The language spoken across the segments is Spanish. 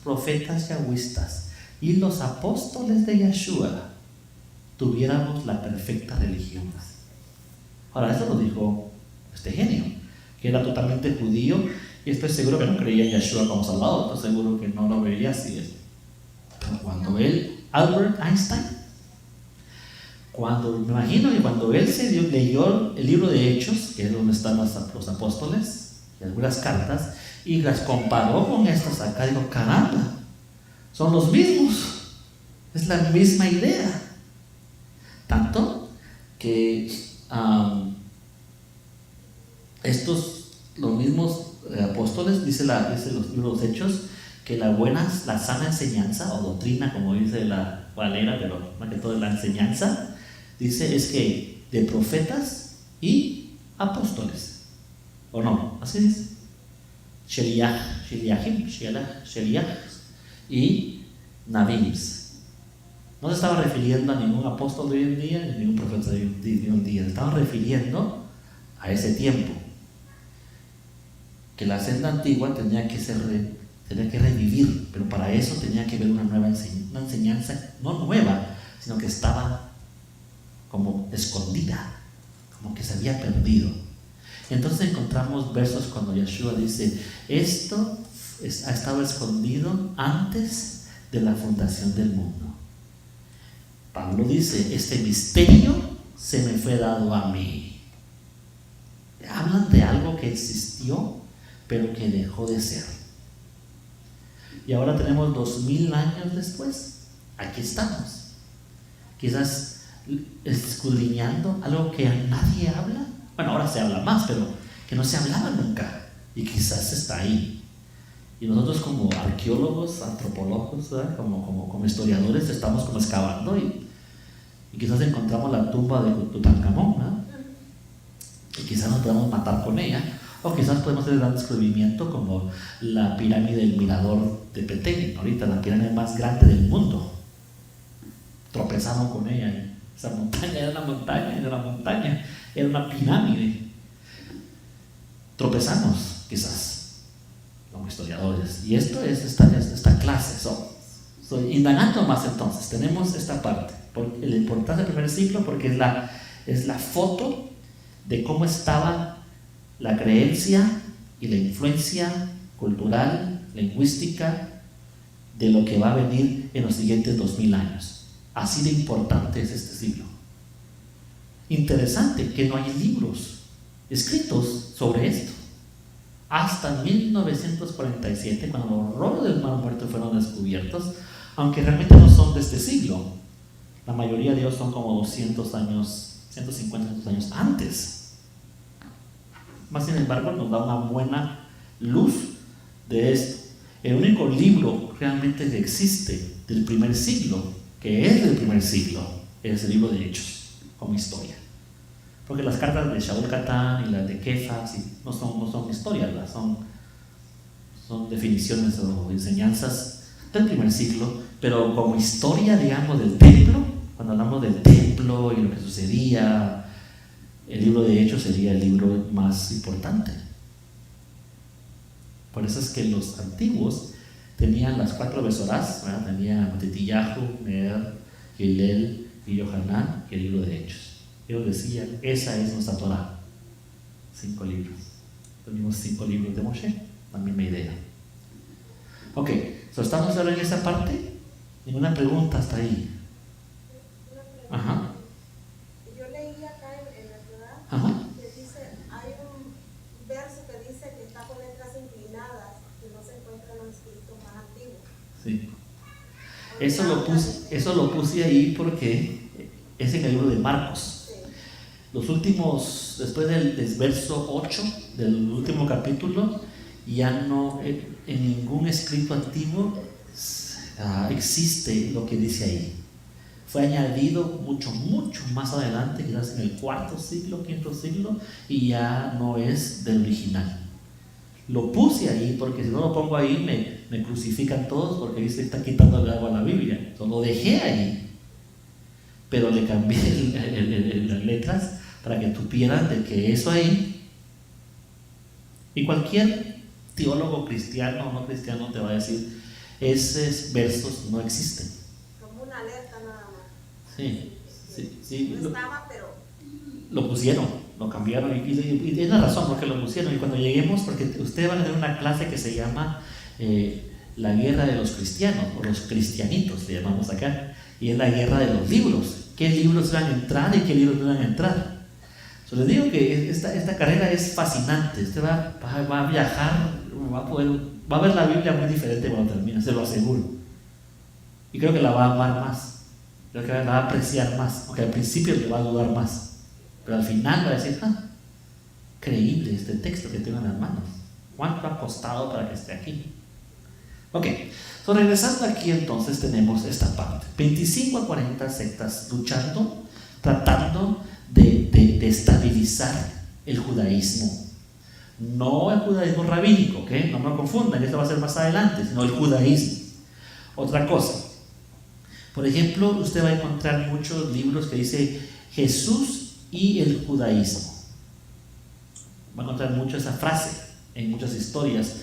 profetas yahwistas y los apóstoles de Yeshua tuviéramos la perfecta religión. Ahora, eso lo dijo este genio, que era totalmente judío, y estoy seguro que no creía en Yeshua como Salvador, estoy seguro que no lo veía así. Pero cuando Albert Einstein, me imagino que cuando él leyó el libro de Hechos, que es donde están los apóstoles, y algunas cartas, y las comparó con estas acá, digo, caramba, son los mismos, es la misma idea. Tanto que los mismos apóstoles, dice los libros Hechos, que la sana enseñanza o doctrina, como dice la Valera, pero más que todo la enseñanza, dice es que de profetas y apóstoles, ¿o no? Así dice. Sheliachim y Nabims. No se estaba refiriendo a ningún apóstol de hoy en día ni ningún profeta de hoy en día. Se estaba refiriendo a ese tiempo, que la senda antigua tenía que revivir, pero para eso tenía que haber una enseñanza, no nueva, sino que estaba como escondida, como que se había perdido. Entonces encontramos versos cuando Yeshua dice: esto ha estado escondido antes de la fundación del mundo. Pablo dice: este misterio se me fue dado a mí. Hablan de algo que existió, pero que dejó de ser. Y ahora tenemos 2000 años después, aquí estamos. Quizás escudriñando algo que nadie habla. Bueno, ahora se habla más, pero que no se hablaba nunca. Y quizás está ahí. Y nosotros como arqueólogos, antropólogos, como historiadores, estamos como excavando y quizás encontramos la tumba de Tutankamón, ¿no? Y quizás nos podemos matar con ella, o quizás podemos hacer un gran descubrimiento como la pirámide del Mirador de Petén, ahorita la pirámide más grande del mundo. Tropezamos con ella. Esa montaña era una montaña, era una pirámide. Tropezamos, quizás, como historiadores. Y esto es esta clase. Indagando más entonces, tenemos esta parte. La importancia del primer siglo, porque es la foto de cómo estaba la creencia y la influencia cultural, lingüística, de lo que va a venir en los siguientes 2000 años. Así de importante es este siglo. Interesante que no hay libros escritos sobre esto. Hasta 1947, cuando los rollos del Mar Muerto fueron descubiertos, aunque realmente no son de este siglo, la mayoría de ellos son como 200 años, 150 años antes. Más sin embargo, nos da una buena luz de esto. El único libro realmente que existe del primer siglo, que es del primer siglo, es el libro de Hechos, como historia. Porque las cartas de Shaul Catán y las de Kefas no son historias, son definiciones o enseñanzas del primer siglo, pero como historia, digamos, del templo, cuando hablamos del templo y lo que sucedía, el libro de Hechos sería el libro más importante. Por eso es que los antiguos tenían las 4 besorás, ¿verdad? Tenían Matitillahu, Ner, Hillel y Yohanan, y el libro de Hechos. Ellos decían: esa es nuestra Torah. 5 libros. Los mismos 5 libros de Moshe, la misma idea. Ok, ¿estamos ahora en esa parte? Ninguna pregunta hasta ahí. Ajá. Yo leí acá en la Torah. Ajá. Que dice, hay un verso que dice que está con letras inclinadas, que no se encuentra en los escritos más antiguos. Sí. Eso lo puse ahí porque es en el libro de Marcos. Sí. Los últimos, después del verso 8 del último capítulo, ya no, en ningún escrito antiguo existe lo que dice ahí. Fue añadido mucho más adelante, quizás en el 4º siglo, 5º siglo, y ya no es del original. Lo puse ahí porque si no lo pongo ahí me crucifican todos, porque ahí se está quitando el agua a la Biblia. Entonces lo dejé ahí, pero le cambié las letras para que supieran de que eso ahí. Y cualquier teólogo cristiano o no cristiano te va a decir: esos versos no existen. Como una alerta nada más. Sí. No estaba, pero Lo pusieron, lo cambiaron y es la razón porque lo pusieron. Y cuando lleguemos, porque ustedes van a tener una clase que se llama la guerra de los cristianos, o los cristianitos, le llamamos acá, y es la guerra de los libros. ¿Qué libros van a entrar y qué libros no van a entrar? Yo les digo que esta carrera es fascinante. Usted va a viajar, va a ver la Biblia muy diferente cuando termine, se lo aseguro. Y creo que la va a amar más, creo que la va a apreciar más, aunque al principio le va a dudar más, pero al final va a decir, creíble este texto que tengo en las manos. ¿Cuánto ha costado para que esté aquí? Ok, regresando aquí entonces tenemos esta parte. 25 a 40 sectas luchando, tratando de estabilizar el judaísmo. No el judaísmo rabínico, ¿ok? No me confundan, esto va a ser más adelante, sino el judaísmo. Otra cosa, por ejemplo, usted va a encontrar muchos libros que dice Jesús y el judaísmo. Va a encontrar mucho esa frase en muchas historias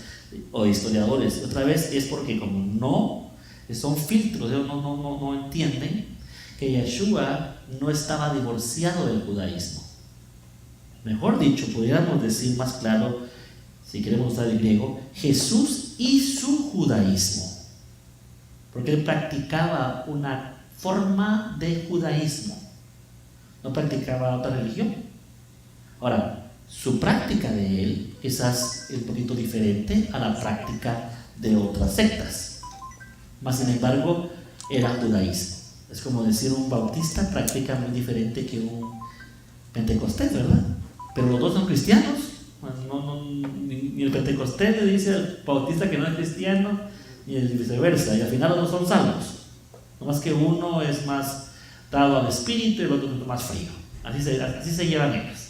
o historiadores. Otra vez es porque como no son filtros, no entienden que Yeshua no estaba divorciado del judaísmo. Mejor dicho, podríamos decir más claro, si queremos usar el griego, Jesús y su judaísmo, porque él practicaba una forma de judaísmo, no practicaba otra religión. Ahora, su práctica de él quizás es un poquito diferente a la práctica de otras sectas, mas sin embargo era judaísmo. Es como decir un bautista practica muy diferente que un pentecostés, ¿verdad? Pero los dos son cristianos. Ni el pentecostés le dice al bautista que no es cristiano, ni viceversa, y al final los dos son salvos. No más que uno es más dado al espíritu y el otro es más frío. Así se llevan ellos.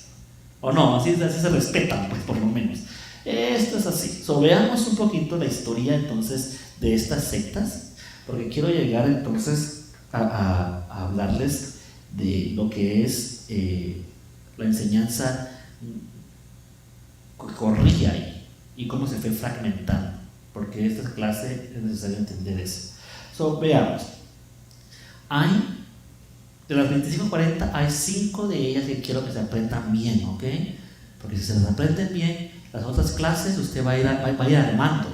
O no, así se respetan, pues, por lo menos. Esto es así. Veamos un poquito la historia entonces de estas sectas, porque quiero llegar entonces a hablarles de lo que es la enseñanza que corría ahí y cómo se fue fragmentando, porque esta clase es necesario entender eso. Veamos. De las 25 a 40 hay 5 de ellas que quiero que se aprendan bien, ¿ok? Porque si se las aprenden bien, las otras clases usted va a ir armando.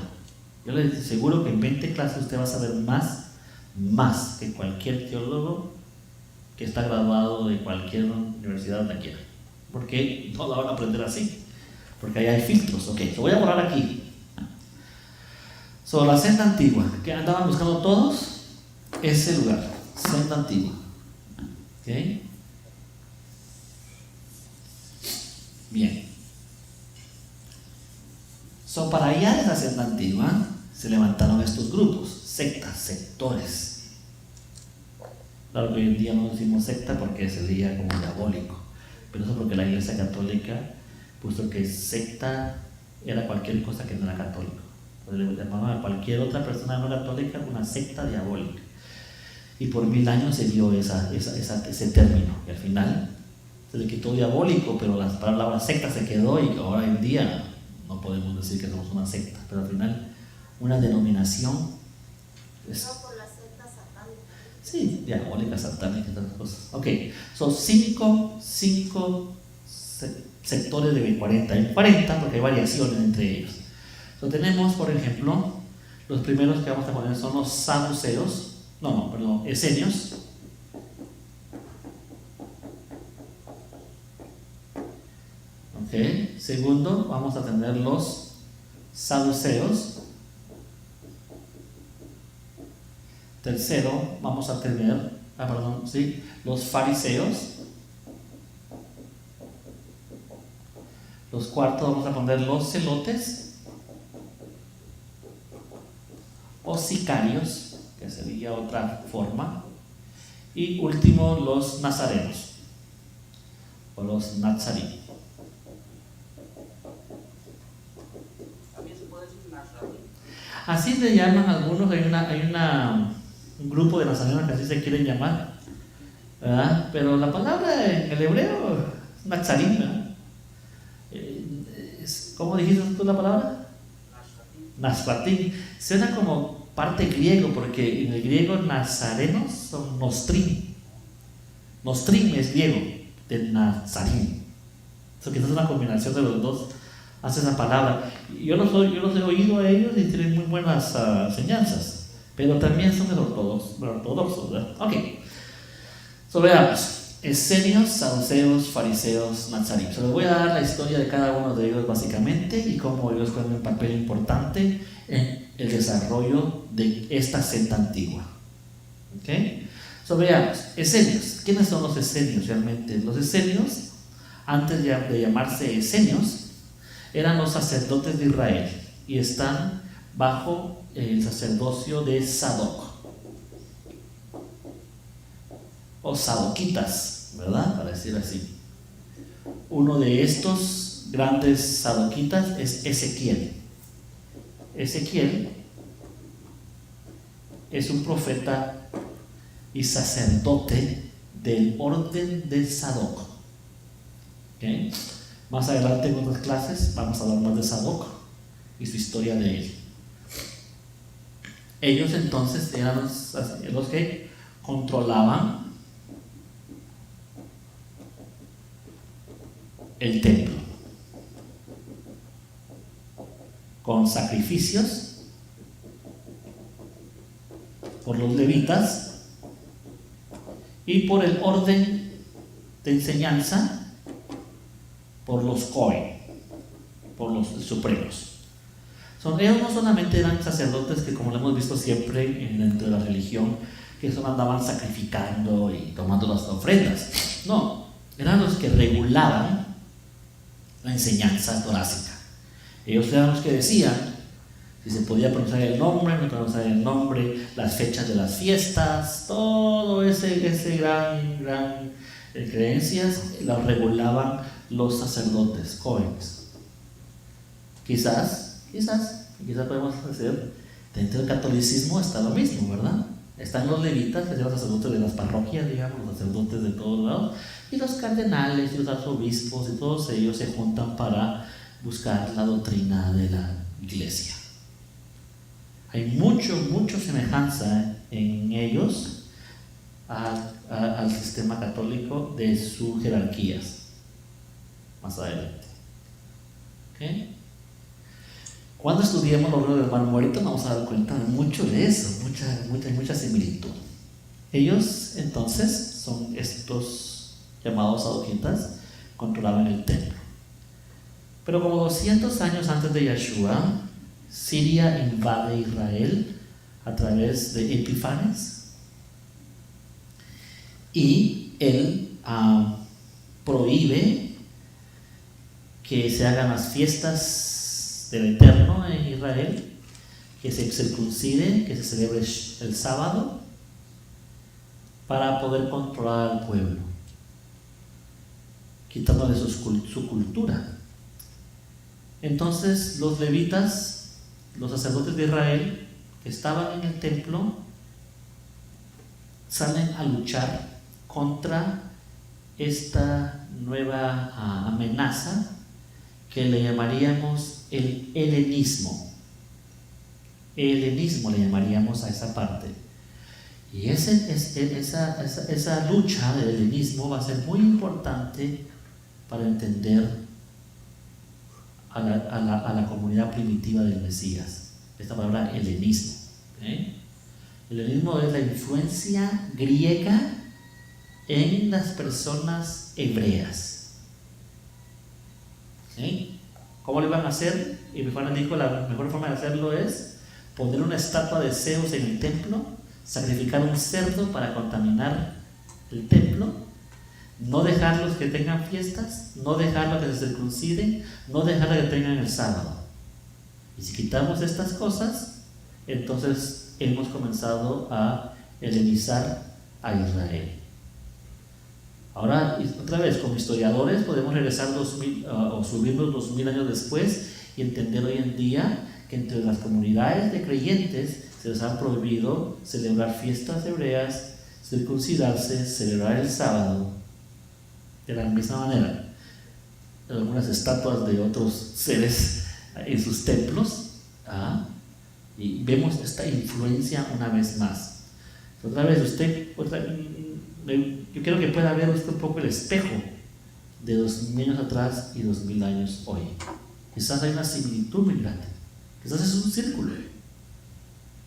Yo les aseguro que en 20 clases usted va a saber más que cualquier teólogo que está graduado de cualquier universidad donde quiera, porque no la van a aprender así, porque ahí hay filtros. Ok, voy a borrar aquí. La senda antigua, que andaban buscando todos, ese lugar, senda antigua. Ok, bien. Para hallar esa senda antigua se levantaron estos grupos, sectas, sectores. Claro que hoy en día no decimos secta porque se leía como diabólico, pero eso porque la Iglesia Católica puso que secta era cualquier cosa que no era católico. Entonces le llamaban a cualquier otra persona no católica una secta diabólica. Y por 1000 años se dio ese término, y al final se le quitó diabólico, pero la palabra secta se quedó, y ahora en día no podemos decir que somos una secta, pero al final una denominación es... no por la secta satánica. Sí, diabólica, satánica, todas las cosas. Ok, son 5 sectores de 40. Hay 40 porque hay variaciones entre ellos. Tenemos, por ejemplo, los primeros que vamos a poner son los saduceos. Esenios. Ok, segundo, vamos a tener los saduceos. Tercero, vamos a tener, los fariseos. Los cuartos vamos a poner los celotes o sicarios, que sería otra forma. Y último, los nazarenos o los nazarí. También se puede decir nazarí. Así se llaman algunos. Hay un grupo de nazarenos que así se quieren llamar, ¿verdad? Pero la palabra en el hebreo es nazarí, ¿verdad? ¿Cómo dijiste tú la palabra? Nazarí. Nasratí. Suena como parte griego, porque en el griego nazarenos son nostrim. Nostrim es griego, de nazarín. Eso quizás es una combinación de los dos, hace esa palabra. Yo los he oído a ellos y tienen muy buenas enseñanzas, pero también son ortodoxos, ¿verdad? Ok, so veamos. Esenios, saduceos, fariseos, nazarín. Les voy a dar la historia de cada uno de ellos básicamente y cómo ellos juegan un papel importante en el desarrollo de esta secta antigua. ¿Ok? So, veamos, esenios. ¿Quiénes son los esenios realmente? Los esenios, antes de llamarse esenios, eran los sacerdotes de Israel y están bajo el sacerdocio de Sadoc o sadoquitas, ¿verdad? Para decir así. Uno de estos grandes sadoquitas es Ezequiel. Ezequiel es un profeta y sacerdote del orden de Sadoc. ¿Okay? Más adelante en otras clases vamos a hablar más de Sadoc y su historia de él. Ellos entonces eran los que controlaban el templo con sacrificios por los levitas y por el orden de enseñanza por los Cohen, por los supremos. Ellos no solamente eran sacerdotes que, como lo hemos visto siempre dentro de la religión, que solo andaban sacrificando y tomando las ofrendas. No, eran los que regulaban la enseñanza torácica. Ellos eran los que decían si se podía pronunciar el nombre, no pronunciar el nombre, las fechas de las fiestas, todo ese gran creencias las regulaban los sacerdotes jóvenes. Quizás podemos hacer, dentro del catolicismo está lo mismo, ¿verdad? Están los levitas, que son los sacerdotes de las parroquias, digamos, los sacerdotes de todos lados, y los cardenales y los arzobispos, y todos ellos se juntan para buscar la doctrina de la iglesia. Hay mucha semejanza en ellos al sistema católico de sus jerarquías. Más adelante. ¿Okay? Cuando estudiemos los libros del Mar Muerto, nos vamos a dar cuenta de mucho de eso, mucha similitud. Ellos entonces son estos llamados sadoquitas, controlaban el templo. Pero como 200 años antes de Yeshua, Siria invade Israel a través de Epifanes y él prohíbe que se hagan las fiestas del Eterno en Israel, que se circuncide, que se celebre el sábado para poder controlar al pueblo, quitándole su cultura. Entonces los levitas, los sacerdotes de Israel que estaban en el templo, salen a luchar contra esta nueva amenaza que le llamaríamos el helenismo. Helenismo le llamaríamos a esa parte. Y esa lucha del helenismo va a ser muy importante para entender a la comunidad primitiva del Mesías. Esta palabra helenismo. El helenismo es la influencia griega en las personas hebreas. ¿Cómo lo iban a hacer? Y Epifanes dijo: la mejor forma de hacerlo es poner una estatua de Zeus en el templo, sacrificar un cerdo para contaminar el templo, no dejarlos que tengan fiestas, no dejarlos que se circunciden, no dejarlos que tengan el sábado. Y si quitamos estas cosas, entonces hemos comenzado a helenizar a Israel. Ahora, otra vez, como historiadores, podemos regresar 2000 o subirnos 2000 años después y entender hoy en día que entre las comunidades de creyentes se les ha prohibido celebrar fiestas hebreas, circuncidarse, celebrar el sábado. De la misma manera, algunas estatuas de otros seres en sus templos, Y vemos esta influencia una vez más. Otra vez yo quiero que pueda ver usted un poco el espejo de 2000 años atrás y 2000 años hoy. Quizás hay una similitud muy grande. Quizás es un círculo.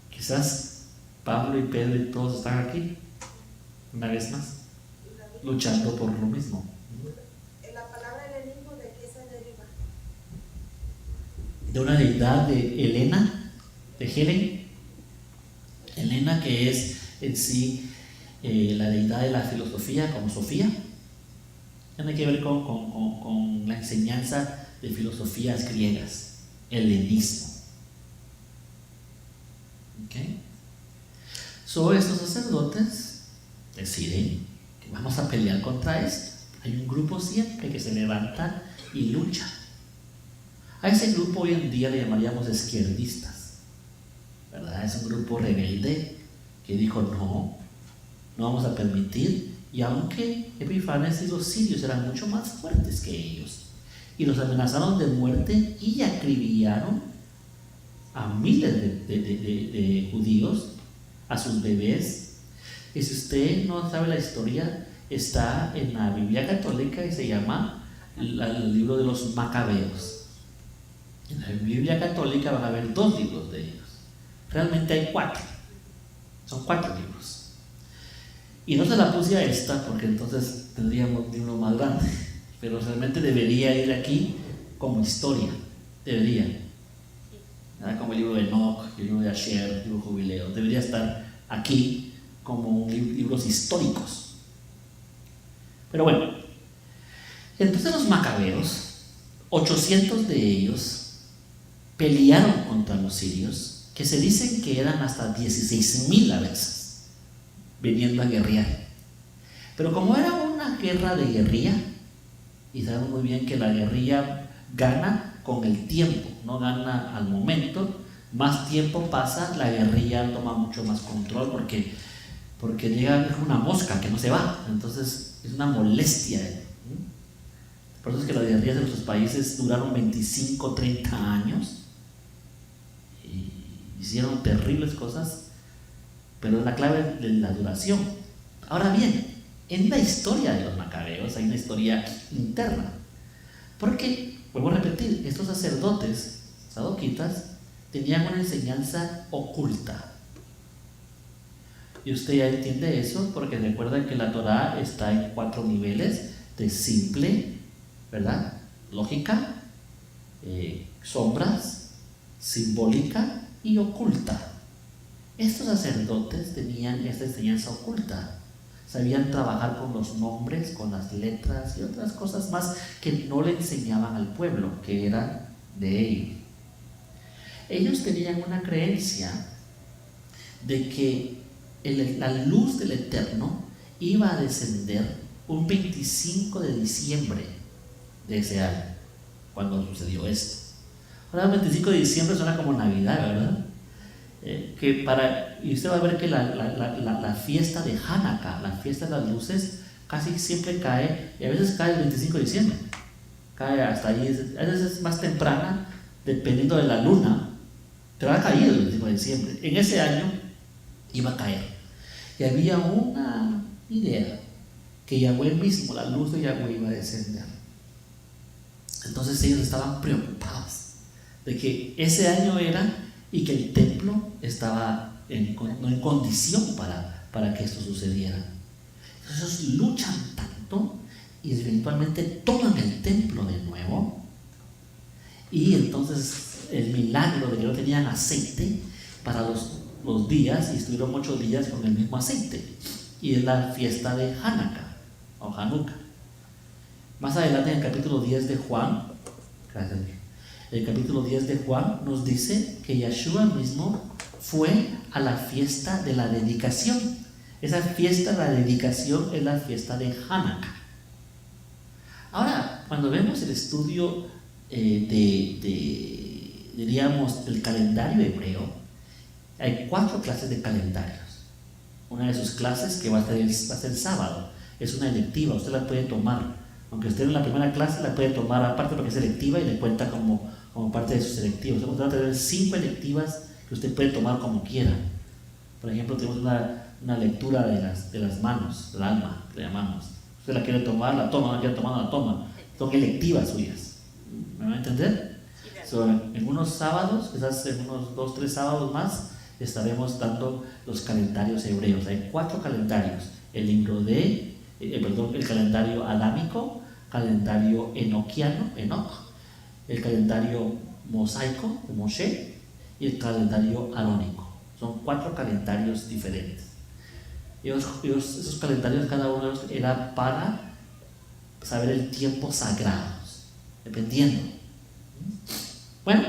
Quizás Pablo y Pedro y todos están aquí, una vez más, luchando por lo mismo. La palabra helenismo, ¿de qué se deriva? De una deidad de Helena, de Helen. Helena, que es en sí la deidad de la filosofía, como Sofía. Tiene que ver con la enseñanza de filosofías griegas, helenismo. ¿Okay? Estos sacerdotes deciden que vamos a pelear contra esto. Hay un grupo siempre que se levanta y lucha. A ese grupo hoy en día le llamaríamos izquierdistas, ¿verdad? Es un grupo rebelde que dijo no vamos a permitir. Y aunque Epifanes y los sirios eran mucho más fuertes que ellos y los amenazaron de muerte y acribillaron a miles de judíos, a sus bebés. Y si usted no sabe la historia, está en la Biblia católica y se llama el libro de los Macabeos. En la Biblia católica van a haber 2 libros de ellos. Realmente hay 4. Son 4 libros. Y no se la puse a esta porque entonces tendríamos un libro más grande, pero realmente debería ir aquí como historia. Debería. Como el libro de Enoch, el libro de Asher, el libro de Jubileo. Debería estar aquí como libros históricos. Pero bueno, entonces los macabeos, 800 de ellos pelearon contra los sirios, que se dicen que eran hasta 16,000 a veces, viniendo a guerrear. Pero como era una guerra de guerrilla, y sabemos muy bien que la guerrilla gana con el tiempo, no gana al momento. Más tiempo pasa, la guerrilla toma mucho más control porque llega una mosca que no se va, entonces es una molestia. Por eso es que las guerrillas de nuestros países duraron 25, 30 años y hicieron terribles cosas, pero es la clave de la duración. Ahora bien, en la historia de los macabeos hay una historia interna, porque, vuelvo a repetir, estos sacerdotes sadoquitas tenían una enseñanza oculta. Y usted ya entiende eso porque recuerda que la Torah está en 4 niveles de simple, ¿verdad? Lógica, sombras, simbólica y oculta. Estos sacerdotes tenían esta enseñanza oculta. Sabían trabajar con los nombres, con las letras y otras cosas más que no le enseñaban al pueblo, que eran de ellos. Ellos tenían una creencia de que la luz del Eterno iba a descender un 25 de diciembre de ese año, cuando sucedió esto. Ahora el 25 de diciembre suena como Navidad, ¿verdad? Y usted va a ver que la fiesta de Hanukkah, la fiesta de las luces, casi siempre cae, y a veces cae el 25 de diciembre, cae hasta ahí, a veces es más temprana, dependiendo de la luna, pero ha caído el 25 de diciembre. En ese año iba a caer, y había una idea que Yahweh mismo, la luz de Yahweh, iba a descender. Entonces ellos estaban preocupados de que ese año era y que el templo estaba no en condición para que esto sucediera. Entonces luchan tanto y eventualmente toman el templo de nuevo, y entonces el milagro de que no tenían aceite para los días, y estuvieron 8 días con el mismo aceite, y es la fiesta de Hanukkah o Hanukkah. Más adelante en el capítulo 10 de Juan, el capítulo 10 de Juan nos dice que Yeshua mismo fue a la fiesta de la dedicación. Esa fiesta de la dedicación es la fiesta de Hanukkah. Ahora, cuando vemos el estudio diríamos, del calendario hebreo, hay 4 clases de calendarios. Una de sus clases, que va a ser el sábado, es una electiva, usted la puede tomar. Aunque usted en la primera clase la puede tomar aparte porque es electiva y le cuenta como parte de sus electivos. Usted va a tener 5 electivas que usted puede tomar como quiera. Por ejemplo, tenemos una lectura de las manos, del alma, le llamamos. Usted la quiere tomar, la toma, no quiere tomar, no la toma. Son electivas suyas. ¿Me van a entender? En unos sábados, quizás en unos 2, 3 sábados más, estaremos dando los calendarios hebreos. Hay 4 calendarios: el libro de, el calendario adámico, calendario enoquiano, Enoch, el calendario mosaico de Moshe y el calendario arónico. Son 4 calendarios diferentes. Esos calendarios, cada uno de ellos era para saber el tiempo sagrado, dependiendo. Bueno,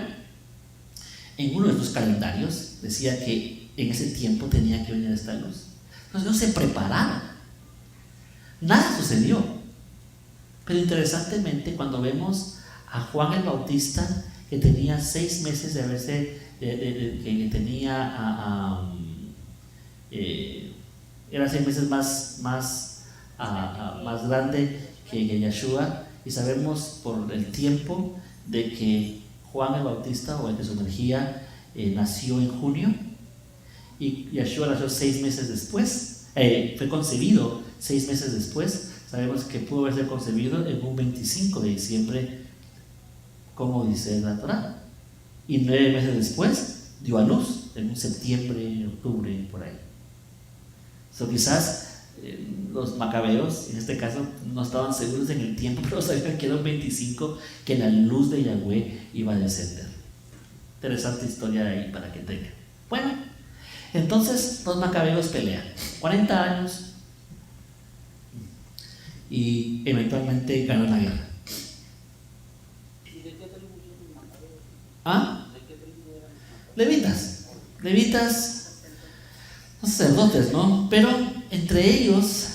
en uno de estos calendarios decía que en ese tiempo tenía que venir esta luz. Entonces no se prepararon, nada sucedió. Pero interesantemente, cuando vemos a Juan el Bautista, que tenía 6 meses de haberse, que tenía, era 6 meses más grande que Yeshua, y sabemos por el tiempo de que Juan el Bautista, o el que sumergía, nació en junio, y Yeshua nació 6 meses después, fue concebido 6 meses después. Sabemos que pudo haberse concebido en un 25 de diciembre, como dice la Torá, y 9 meses después dio a luz, en un septiembre, octubre, por ahí. Quizás los macabeos, en este caso, no estaban seguros en el tiempo, pero sabían que era un 25, que la luz de Yahweh iba a descender. Interesante historia ahí para que tengan. Bueno, entonces los macabeos pelean 40 años y eventualmente ganan la guerra. ¿Y de qué tribu son los macabeos? ¿Ah? ¿De qué tribu eran los Levitas, sacerdotes, ¿no? Pero entre ellos,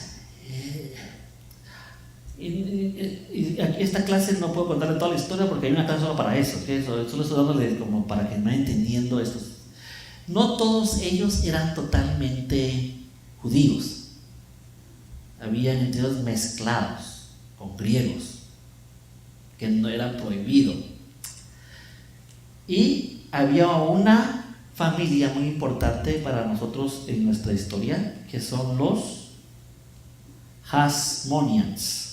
y aquí esta clase no puedo contarle toda la historia porque hay una clase solo para eso, ¿okay? Solo estoy dándole como para que me vayan entendiendo esto. No todos ellos eran totalmente judíos. Habían entre ellos mezclados con griegos, que no era prohibido. Y había una familia muy importante para nosotros en nuestra historia, que son los Hasmonians.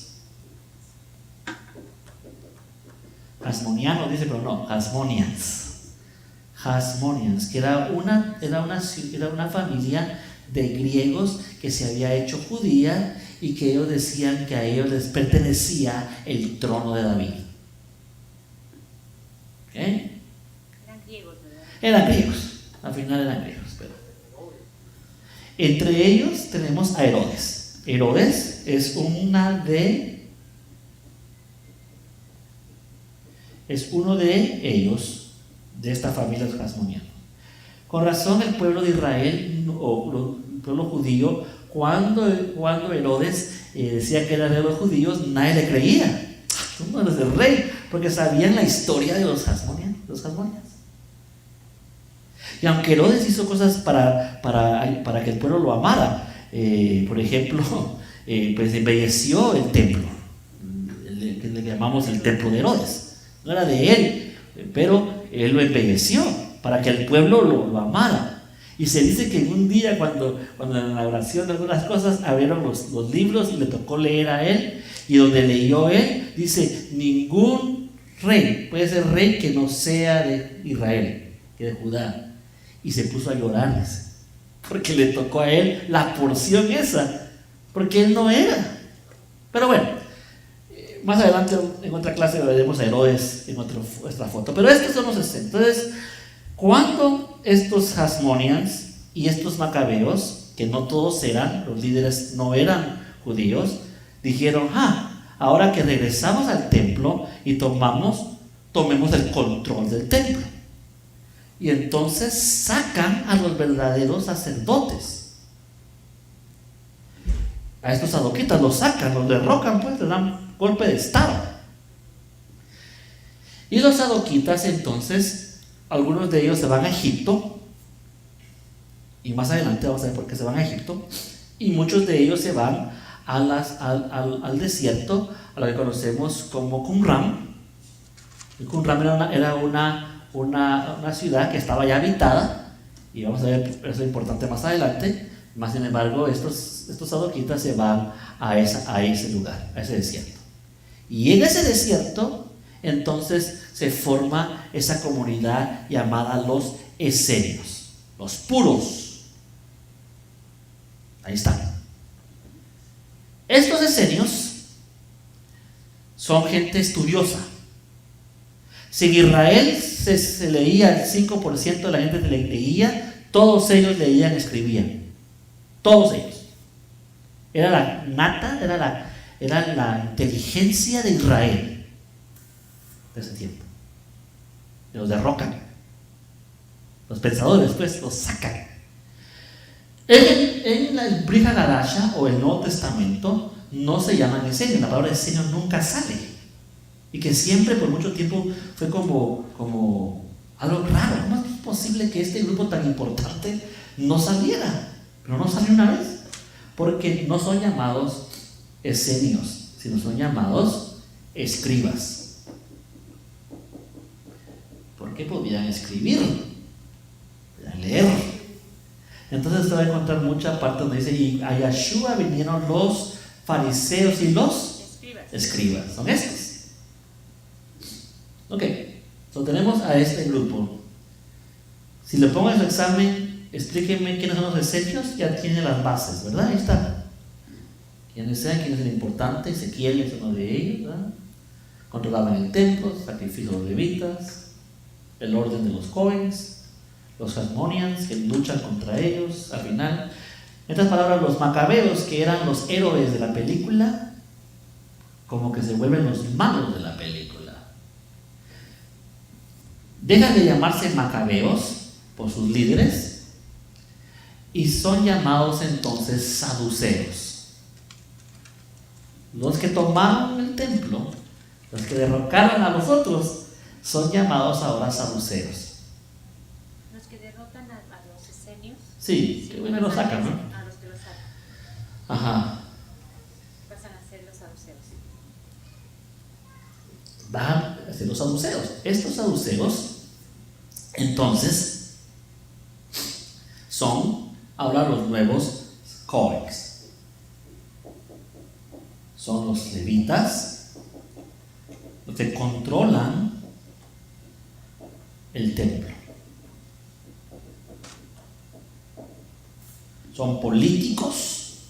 Hasmonianos dice, pero no, Hasmonians, que era una familia de griegos que se había hecho judía y que ellos decían que a ellos les pertenecía el trono de David. ¿Okay? Eran griegos, ¿verdad? Eran griegos, al final eran griegos, pero entre ellos tenemos a Herodes. Herodes es uno de ellos, de esta familia de los Hasmonianos. Con razón el pueblo de Israel, o el pueblo judío, cuando Herodes decía que era de los judíos, nadie le creía. Tú no eres el rey, porque sabían la historia de los Hasmonianos. Y aunque Herodes hizo cosas para que el pueblo lo amara, por ejemplo, pues embelleció el templo, que le llamamos el templo de Herodes. No era de él, pero él lo embelleció para que el pueblo lo amara. Y se dice que en un día, cuando en la oración de algunas cosas abrieron los libros y le tocó leer a él, y donde leyó él, dice: ningún rey puede ser rey que no sea de Israel, que de Judá. Y se puso a llorar, dice, porque le tocó a él la porción esa, porque él no era. Pero bueno, más adelante en otra clase veremos a Herodes en otra foto. Pero estos son los entonces, cuando estos Hasmonians y estos macabeos, que no todos eran, los líderes no eran judíos, dijeron: ahora que regresamos al templo y tomemos el control del templo. Y entonces sacan a los verdaderos sacerdotes. A estos sadoquitas los sacan, los derrocan, pues les dan golpe de estado. Y los sadoquitas, entonces, algunos de ellos se van a Egipto, y más adelante vamos a ver por qué se van a Egipto, y muchos de ellos se van al desierto, a lo que conocemos como Qumran. Y Qumran era una ciudad que estaba ya habitada, Y vamos a ver eso importante más adelante. Más sin embargo, estos sadoquitas se van a ese lugar, a ese desierto. Y en ese desierto, entonces, se forma esa comunidad llamada los esenios, los puros. Ahí están. Estos esenios son gente estudiosa. Si en Israel se leía el 5% de la gente que leía, todos ellos leían, escribían. Todos ellos. Era la nata, era la inteligencia de Israel de ese tiempo. Los derrocan. Los pensadores, pues, los sacan. En el Brit Hadasha o el Nuevo Testamento no se llaman esenios. La palabra esenio nunca sale. Y que siempre por mucho tiempo fue como algo raro. ¿Cómo es posible que este grupo tan importante no saliera? Pero no salió una vez. Porque no son llamados esenios, sino son llamados escribas. Porque podían escribir, podían leer. Entonces se va a encontrar mucha parte donde dice, y a Yeshua vinieron los fariseos y los escribas. Son estos. Ok, entonces tenemos a este grupo. Si le pongo en su examen, explíquenme quiénes son los esenios, ya tiene las bases, ¿verdad? Ahí está. ¿Quiénes sean? ¿Quién es el importante? Ezequiel es uno de ellos, ¿verdad? Controlaban el templo, sacrificios de los levitas, el orden de los Cohens, los Hasmonians que luchan contra ellos al final. En otras palabras, los macabeos, que eran los héroes de la película, como que se vuelven los malos de la película. Dejan de llamarse macabeos por sus líderes y son llamados entonces saduceos. Los que tomaron el templo, los que derrocaron a los otros, son llamados ahora saduceos. Los que derrotan a los esenios. Sí, que bueno, lo sacan, ¿no? A los que los sacan. Ajá. Pasan a ser los saduceos. Van a ser los saduceos. Estos saduceos, entonces, son ahora los nuevos Cohens. Son los levitas, los que controlan el templo. Son políticos.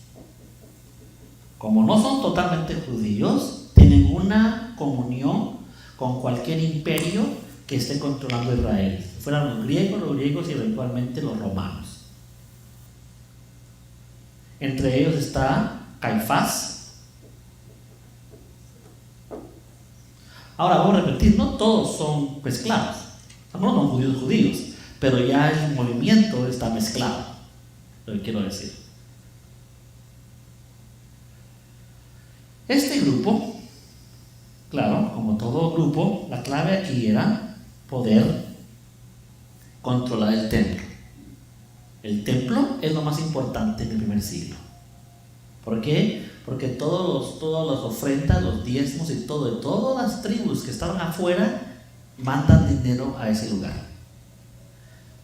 Como no son totalmente judíos, tienen una comunión con cualquier imperio que esté controlando Israel. Fueran los griegos y eventualmente los romanos. Entre ellos está Caifás. Ahora vamos a repetir, no todos son esclavos, algunos son judíos, pero ya el movimiento está mezclado, lo que quiero decir. Este grupo, claro, como todo grupo, la clave aquí era poder controlar el templo. El templo es lo más importante en el primer siglo. ¿Por qué? Porque todas las ofrendas, los diezmos y todo, de todas las tribus que estaban afuera, mandan dinero a ese lugar.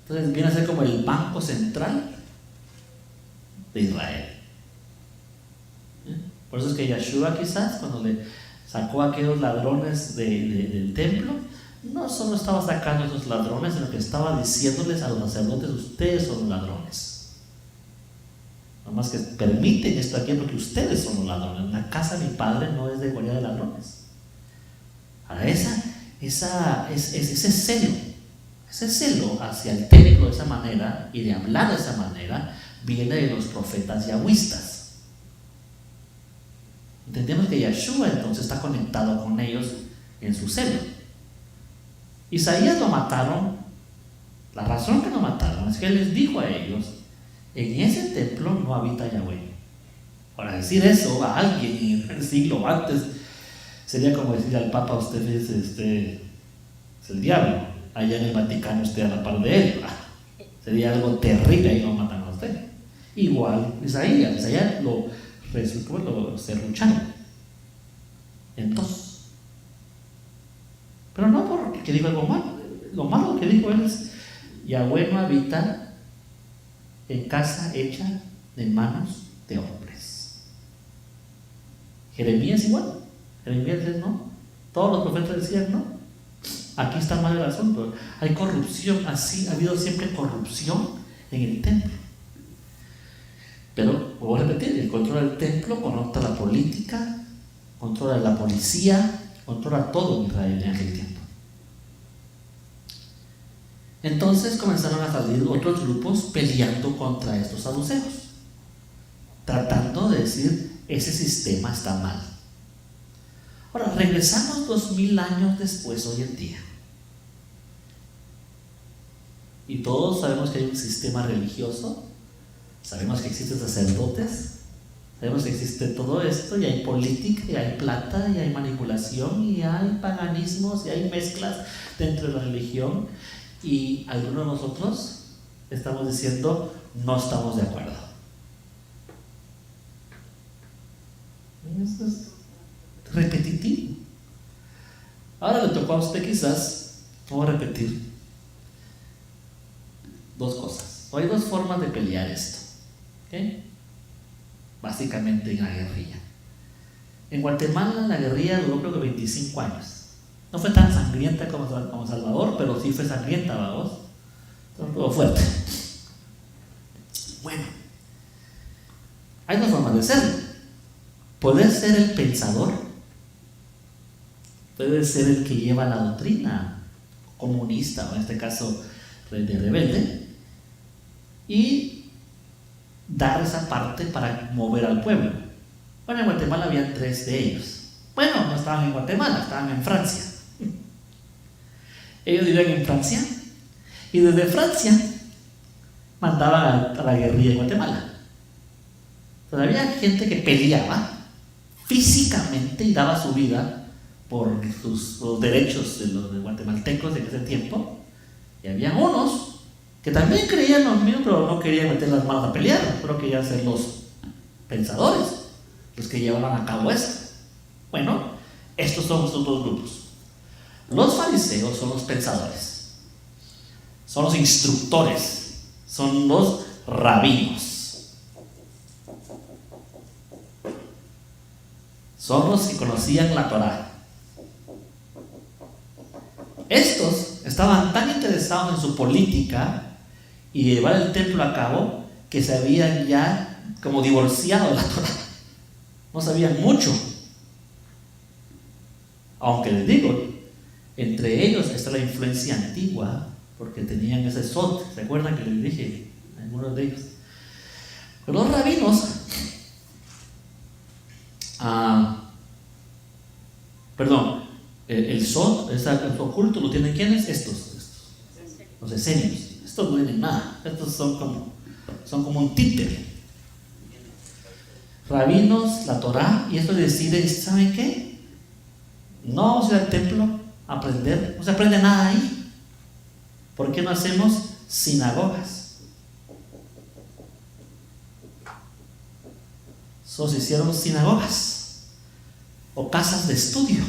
Entonces viene a ser como el banco central de Israel. Por eso es que Yeshua, quizás cuando le sacó a aquellos ladrones del templo, no solo estaba sacando a esos ladrones, sino que estaba diciéndoles a los sacerdotes: ustedes son los ladrones. No más que permiten esto aquí porque ustedes son los ladrones. La casa de mi padre no es de guardia de ladrones. Ahora ese celo hacia el templo de esa manera y de hablar de esa manera viene de los profetas yahwistas. Entendemos que Yeshua entonces está conectado con ellos en su celo. Isaías lo mataron. La razón que lo mataron es que él les dijo a ellos: en ese templo no habita Yahweh. Para decir eso a alguien en el siglo antes sería como decir al Papa: usted es el diablo, allá en el Vaticano usted a la par de él. Sería algo terrible, ahí lo matan a usted. Igual Isaías lo serrucharon. Entonces, pero no porque dijo algo malo. Lo malo que dijo él es: Yahweh no habita en casa hecha de manos de hombres. Jeremías igual. Jeremías dice no. Todos los profetas decían no. Aquí está mal el asunto. Hay corrupción, así ha habido siempre corrupción en el templo. Pero, vuelvo a repetir, el control del templo controla la política, controla la policía, controla todo en Israel en aquel tiempo. Entonces comenzaron a salir otros grupos peleando contra estos saduceos, tratando de decir, ese sistema está mal. Ahora, regresamos 2000 años después, hoy en día. Y todos sabemos que hay un sistema religioso, sabemos que existen sacerdotes, sabemos que existe todo esto, y hay política, y hay plata, y hay manipulación, y hay paganismos, y hay mezclas dentro de la religión, y algunos de nosotros estamos diciendo, no estamos de acuerdo. Eso es repetitivo. Ahora le tocó a usted quizás, vamos a repetir dos cosas. Hay dos formas de pelear esto, ¿okay? Básicamente en la guerrilla. En Guatemala la guerrilla duró creo que 25 años. No fue tan sangrienta como Salvador, pero sí fue sangrienta, vamos. Todo fuerte. Bueno, hay dos formas de serlo. Puede ser el pensador, puede ser el que lleva la doctrina comunista, o en este caso de rebelde, y dar esa parte para mover al pueblo. Bueno, en Guatemala habían 3 de ellos. Bueno, no estaban en Guatemala, estaban en Francia. Ellos vivían en Francia, y desde Francia mandaban a la guerrilla en Guatemala. Pero había gente que peleaba físicamente y daba su vida por los derechos de los guatemaltecos de ese tiempo, y había unos que también creían lo mismo, pero no querían meter las manos a pelear, solo querían ser los pensadores, los que llevaban a cabo eso. Bueno, estos son estos dos grupos. Los fariseos son los pensadores, son los instructores, son los rabinos, son los que conocían la Torá. Estos estaban tan interesados en su política y llevar el templo a cabo que se habían ya como divorciado de la Torá. No sabían mucho. Aunque les digo, entre ellos está la influencia antigua, porque tenían ese sot. ¿Se acuerdan que les dije? Algunos de ellos. Pero los rabinos, el sot, el oculto, lo tienen ¿quiénes? Estos, los esenios. Estos no tienen nada. Estos son como un títere. Rabinos, la Torá, y esto deciden, ¿saben qué? No vamos a ir al templo a aprender, no se aprende nada ahí. ¿Por qué no hacemos sinagogas? Se hicieron sinagogas o casas de estudio.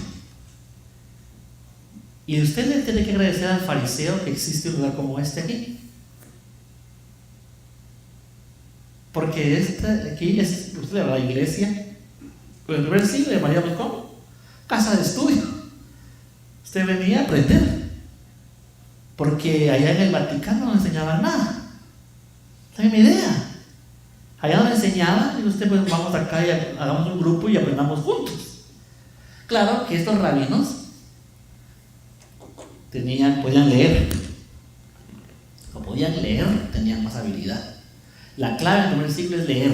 Y usted le tiene que agradecer al fariseo que existe un lugar como este aquí. Porque aquí es, usted le va a la iglesia, en el primer siglo llamaríamos ¿cómo? Casa de estudio. Usted venía a aprender, porque allá en el Vaticano no enseñaban nada. ¿Sabe mi idea? Allá no enseñaban, y usted pues vamos acá y hagamos un grupo y aprendamos juntos. Claro que estos rabinos podían leer. O podían leer, tenían más habilidad. La clave del primer siglo es leer.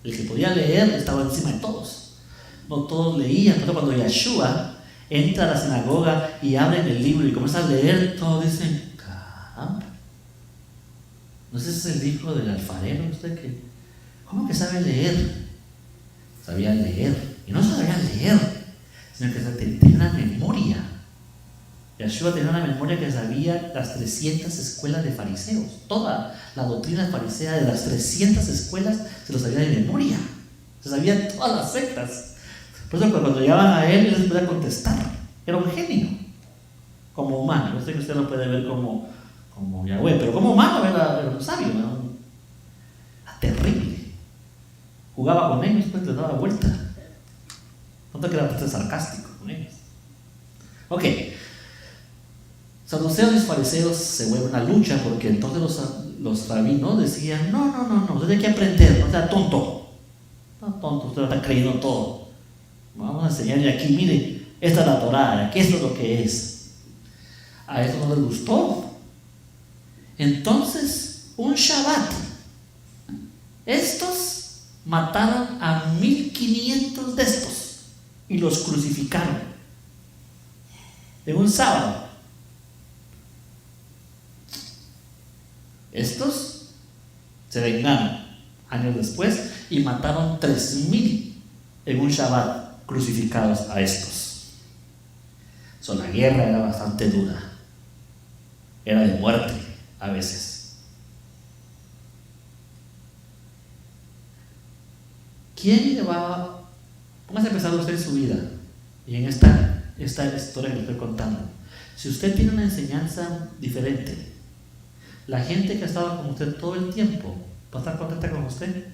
El que podía leer estaba encima de todos. No todos leían. Pero cuando Yeshua entra a la sinagoga y abre el libro y comienza a leer, todos dicen, caramba, ¿no es ese el hijo del alfarero? ¿Cómo que sabe leer? Sabía leer. Y no sabía leer, sino que tenía una memoria. Yeshua tenía una memoria que sabía las 300 escuelas de fariseos. Toda la doctrina farisea de las 300 escuelas se lo sabía de memoria. Se sabía todas las sectas. Por eso cuando llegaban a él les podía contestar. Era un genio. Como humano. Yo sé que usted lo puede ver como Yahweh, pero como humano era un sabio. terrible. Jugaba con ellos, pues les daba vuelta. No te quedas bastante sarcástico con ellos. Ok. Saduceos y fariseos se vuelve una lucha porque entonces los rabinos decían: no, usted tiene que aprender, no sea tonto. No tonto, usted está creyendo todo. Vamos a enseñarle aquí, mire, esta es la Torá, aquí esto es lo que es. A eso no les gustó. Entonces, un Shabbat, estos mataron a 1500 de estos y los crucificaron en un sábado. Estos se vengaron años después y mataron 3000 en un Shabbat crucificados a estos. La guerra era bastante dura, era de muerte a veces. ¿Quién llevaba? Póngase a pensar usted en su vida y en esta historia que le estoy contando. Si usted tiene una enseñanza diferente, la gente que ha estado con usted todo el tiempo va a estar contenta con usted.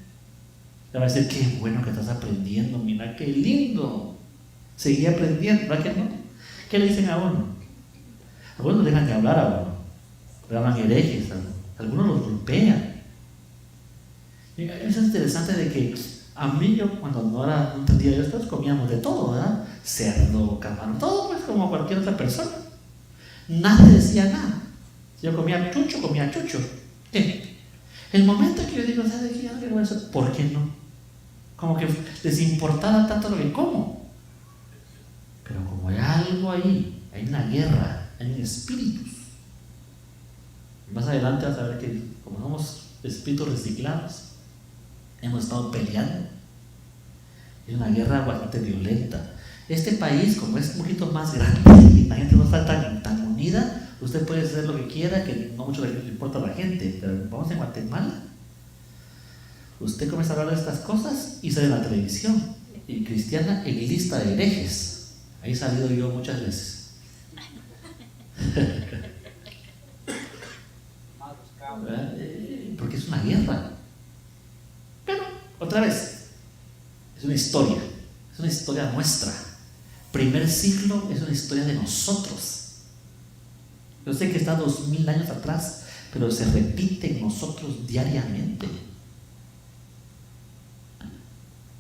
Le va a decir: qué bueno que estás aprendiendo, mira qué lindo, seguí aprendiendo, ¿verdad que no? ¿Qué le dicen a uno? Algunos dejan de hablar a uno, le llaman herejes, algunos los golpean. Eso es interesante de que a mí, yo cuando no entendía esto, comíamos de todo, ¿verdad? Cerdo, camarón, todo pues como cualquier otra persona. Nadie decía nada. Si yo comía chucho. ¿Qué? El momento que yo digo: ¿sabes qué? ¿Por qué no? Como que les importaba tanto lo que como. Pero como hay algo ahí, hay una guerra, hay espíritus. Más adelante vas a ver que como somos espíritus reciclados, hemos estado peleando. Es una guerra bastante violenta. Este país, como es un poquito más grande y la gente no está tan unida, usted puede hacer lo que quiera, que no mucho le importa a la gente. Pero vamos en Guatemala, usted comienza a hablar de estas cosas y sale en la televisión, y cristiana en lista de herejes. Ahí he salido yo muchas veces. Porque es una guerra. Pero, otra vez, es una historia nuestra. Primer siglo es una historia de nosotros. Yo sé que está 2000 años atrás, pero se repite en nosotros diariamente.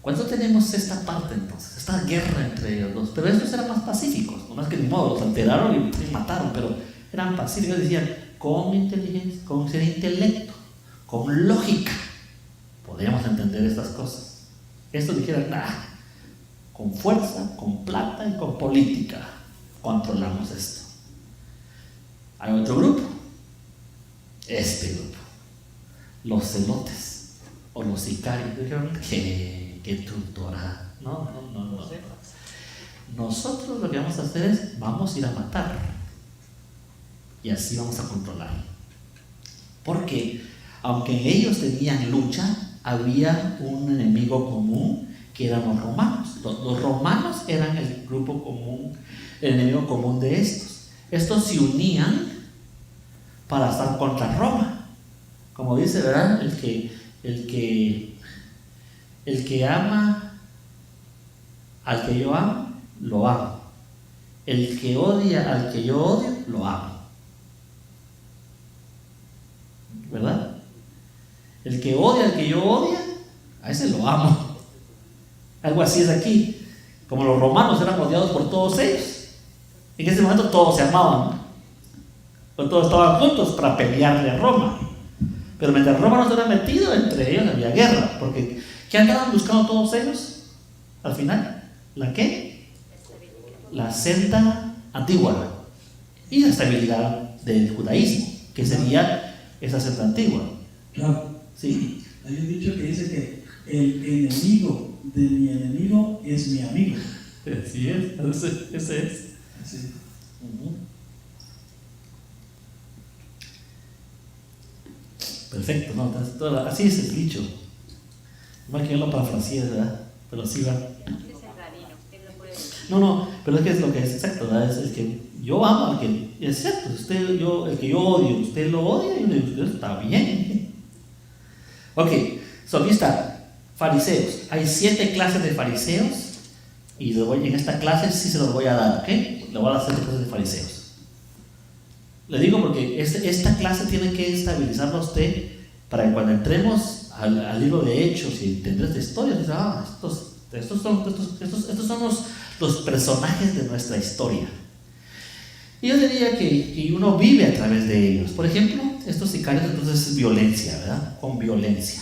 ¿Cuándo tenemos esta parte entonces? Esta guerra entre ellos dos. Pero estos eran más pacíficos, no más que ni modo, los alteraron y mataron, pero eran pacíficos. Decían: con inteligencia, con ser intelecto, con lógica, podríamos entender estas cosas. Estos dijeron: con fuerza, con plata y con política controlamos esto. Hay otro grupo, este grupo, los celotes o los sicarios. Dijeron: ¿qué tutora? No. Nosotros lo que vamos a hacer es, vamos a ir a matar y así vamos a controlar. Porque aunque ellos tenían lucha, había un enemigo común que eran los romanos. Los romanos eran el grupo común, el enemigo común de estos. Estos se unían para estar contra Roma. Como dice, ¿verdad? El que ama al que yo amo, lo amo. El que odia al que yo odio, lo amo. ¿Verdad? El que odia al que yo odia, a ese lo amo. Algo así es aquí. Como los romanos eran odiados por todos ellos, en ese momento todos se amaban, pero todos estaban juntos para pelearle a Roma. Pero mientras Roma no se había metido, entre ellos había guerra. Porque ¿qué andaban buscando todos ellos? Al final, ¿la qué? La senda antigua y la estabilidad del judaísmo, que sería esa senda antigua. Claro. Sí. Hay un dicho que dice que el enemigo de mi enemigo es mi amigo. Así es, ese es. Sí. Perfecto, ¿no? Así es el dicho. No hay que yo lo parafraseé, ¿verdad? Pero sí va. No, pero es que es lo que es exacto, ¿verdad? Es el que yo amo, al que es cierto, el que yo odio, usted lo odia y usted está bien. Ok, Aquí está, fariseos. Hay 7 clases de fariseos y en esta clase sí se los voy a dar, ¿ok? Le voy a dar 7 clases de fariseos. Le digo porque esta clase tiene que estabilizarlo a usted para que cuando entremos al libro de Hechos y entender esta historia, estos son los personajes de nuestra historia. Y yo diría que uno vive a través de ellos. Por ejemplo, estos sicarios, entonces es violencia, ¿verdad? Con violencia.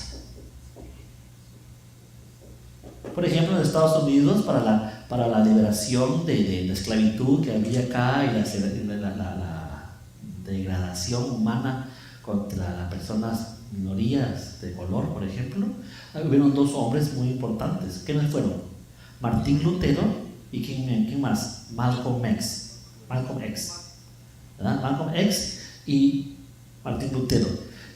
Por ejemplo, en Estados Unidos, para la liberación de la esclavitud que había acá y la degradación humana contra las personas minorías de color, por ejemplo, hubieron 2 hombres muy importantes. ¿Quiénes fueron? Martín Lutero y ¿quién más? Malcolm X, ¿verdad? Malcolm X y Martín Lutero.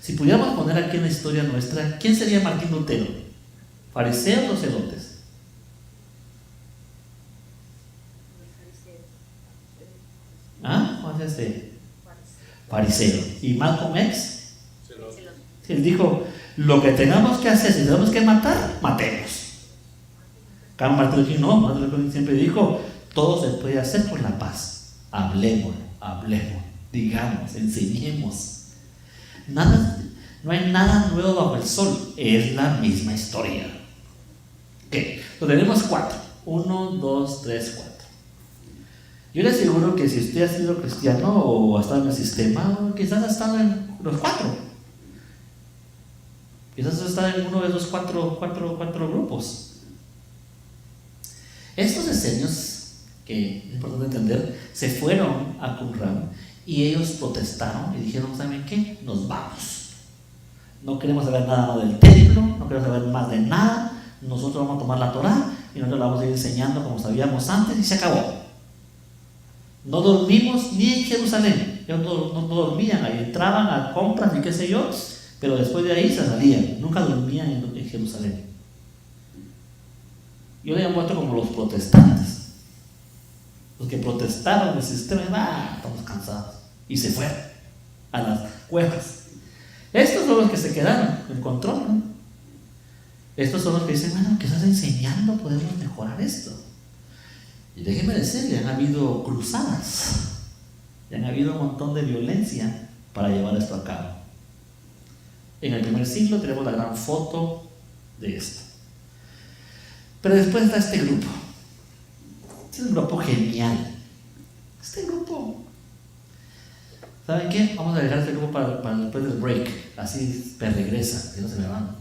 Si pudiéramos poner aquí en la historia nuestra, ¿quién sería Martín Lutero? ¿Fariseos o celotes? ¿Ah? ¿Cuál es este? Fariseo. ¿Y Malcolm X? Él dijo, lo que tengamos que hacer, si tenemos que matar, matemos. Martin Luther King no, Martin Luther King siempre dijo, todo se puede hacer por la paz. Hablemos, digamos, enseñemos. No hay nada nuevo bajo el sol, es la misma historia. Ok, lo tenemos 4. 1, 2, 3, 4. Yo le aseguro que si usted ha sido cristiano o ha estado en el sistema, quizás ha estado en los 4. Quizás está en uno de esos cuatro grupos. Estos esenios, que es importante entender, se fueron a Qumran y ellos protestaron y dijeron, ¿saben qué? Nos vamos. No queremos saber nada más del templo, no queremos saber más de nada. Nosotros vamos a tomar la Torá y nosotros la vamos a ir enseñando como sabíamos antes y se acabó. No dormimos ni en Jerusalén. Ellos no dormían, ahí entraban a compras y qué sé yo, pero después de ahí se salían, nunca dormían en Jerusalén. Yo le llamo esto como los protestantes, los que protestaron el sistema, estamos cansados, y se fueron a las cuevas. Estos son los que se quedaron en control, ¿no? Estos son los que dicen, bueno, ¿qué estás enseñando? Podemos mejorar esto. Y déjenme decirle, han habido cruzadas, y han habido un montón de violencia para llevar esto a cabo. En el primer siglo tenemos la gran foto de esto. Pero después está este grupo. Este es un grupo genial. Este grupo, ¿saben qué? Vamos a dejar este grupo para después del break. Así regresa, que no se me van.